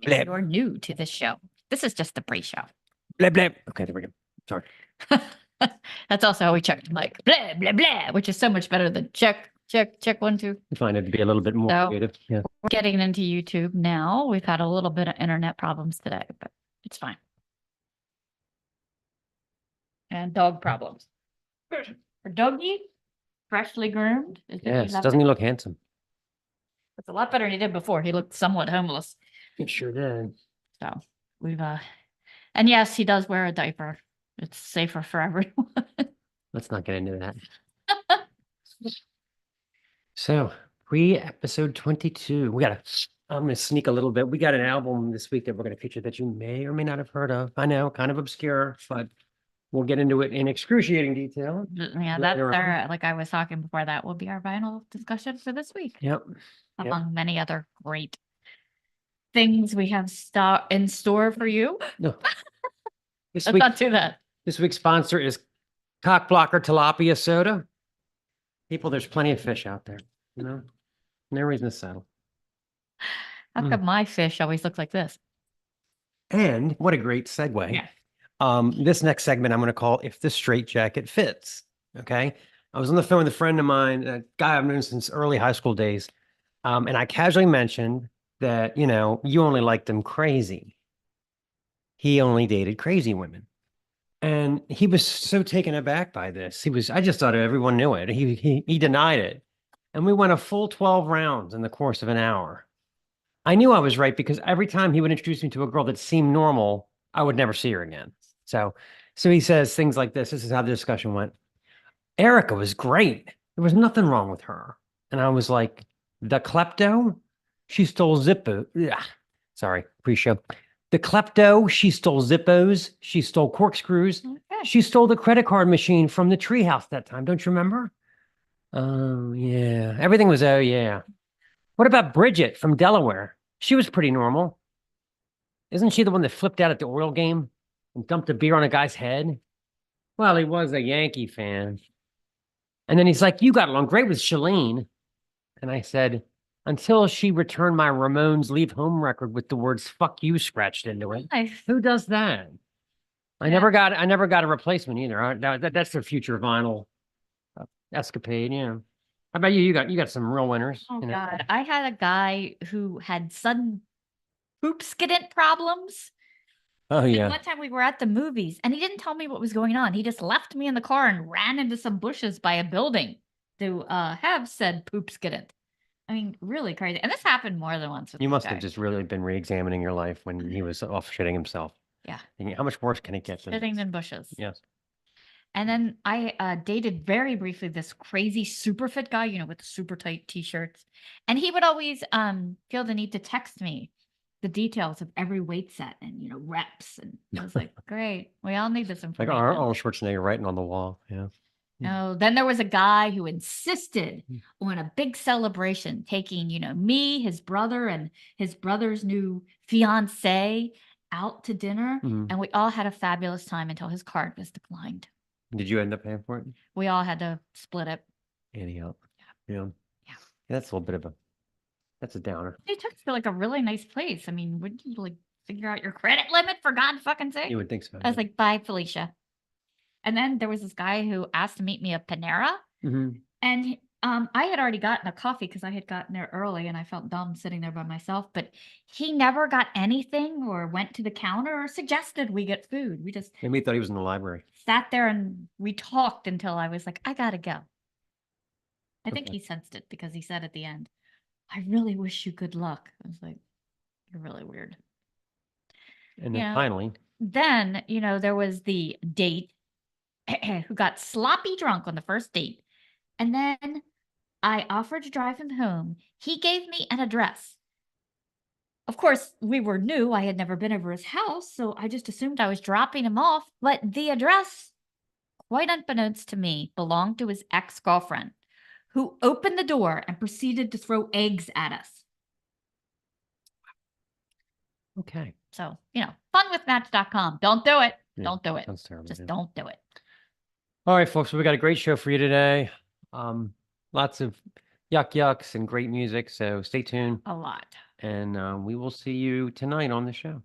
And if you're new to this show, this is just the pre-show. Blah, blah. Okay, there we go. Sorry. That's also how we check the mic. Blah, blah, blah, which is so much better than check, 1, 2. I find it to be a little bit more creative. Yeah. We're getting into YouTube now. We've had a little bit of internet problems today, but it's fine. And dog problems. Our doggy, freshly groomed. Yes, doesn't he look handsome? It's a lot better than he did before. He looked somewhat homeless. He sure did. So we've and yes, he does wear a diaper. It's safer for everyone. Let's not get into that. So episode 22. I'm gonna sneak a little bit. We got an album this week that we're gonna feature that you may or may not have heard of. I know, kind of obscure, but we'll get into it in excruciating detail. Yeah, that's our, like I was talking before, that will be our vinyl discussion for this week. Yep. Among many other great things we have in store for you. No. Let's not do that. This week's sponsor is Cock Blocker Tilapia Soda. People, there's plenty of fish out there, you know? No reason to settle. How come my fish always looks like this? And what a great segue. Yeah. This next segment I'm going to call If the Straitjacket Fits. Okay. I was on the phone with a friend of mine, a guy I've known since early high school days. And I casually mentioned that, you know, you only liked them crazy. He only dated crazy women. And he was so taken aback by this. I just thought everyone knew it. He denied it. And we went a full 12 rounds in the course of an hour. I knew I was right because every time he would introduce me to a girl that seemed normal, I would never see her again. So he says things like this. This is how the discussion went. Erica was great. There was nothing wrong with her. And I was like, the klepto? She stole Zippo. Yeah. Sorry, pre-show. The klepto, she stole Zippos. She stole corkscrews. Okay. She stole the credit card machine from the treehouse that time. Don't you remember? Oh, yeah. Everything was, oh, yeah. What about Bridget from Delaware? She was pretty normal. Isn't she the one that flipped out at the oil game and dumped a beer on a guy's head? Well, he was a Yankee fan. And then he's like, you got along great with Shalene. And I said, until she returned my Ramones Leave Home record with the words "fuck you" scratched into it. Nice. Who does that? I never got a replacement either. That's their future vinyl escapade. Yeah. How about you? You got some real winners. Oh God, I had a guy who had sudden poop skident problems. Oh yeah. And one time we were at the movies and he didn't tell me what was going on. He just left me in the car and ran into some bushes by a building to have said poop skident. I mean, really crazy. And this happened more than once. You must have just really been re-examining your life when he was off shitting himself. Yeah. Thinking, how much worse can it get? Shitting than bushes. Yes. And then I dated very briefly this crazy super fit guy, you know, with the super tight t-shirts. And he would always feel the need to text me the details of every weight set and, you know, reps. And I was like, great. We all need this information. Like Arnold Schwarzenegger writing on the wall. Yeah. No, then there was a guy who insisted on a big celebration, taking, you know, me, his brother, and his brother's new fiance out to dinner. And we all had a fabulous time until his card was declined. Did you end up paying for it? We all had to split it. Anyhow. Yeah. That's a little bit of that's a downer. He took us to like a really nice place. I mean, wouldn't you like figure out your credit limit for God's fucking sake? You would think so. I was like, bye, Felicia. And then there was this guy who asked to meet me at Panera. And I had already gotten a coffee because I had gotten there early and I felt dumb sitting there by myself. But he never got anything or went to the counter or suggested we get food. We just maybe he thought he was in the library. Sat there and we talked until I was like, I gotta go. I think he sensed it because he said at the end, I really wish you good luck. I was like, you're really weird. And then finally. Then, you know, there was the date who got sloppy drunk on the first date. And then I offered to drive him home. He gave me an address. Of course, we were new. I had never been over his house, so I just assumed I was dropping him off. But the address, quite unbeknownst to me, belonged to his ex-girlfriend, who opened the door and proceeded to throw eggs at us. Okay. So, you know, funwithmatch.com. Don't do it. Yeah, don't do it. sounds terrible, Just yeah. don't do it. All right, folks. We got a great show for you today. Lots of yucks and great music. So stay tuned. A lot. And we will see you tonight on the show.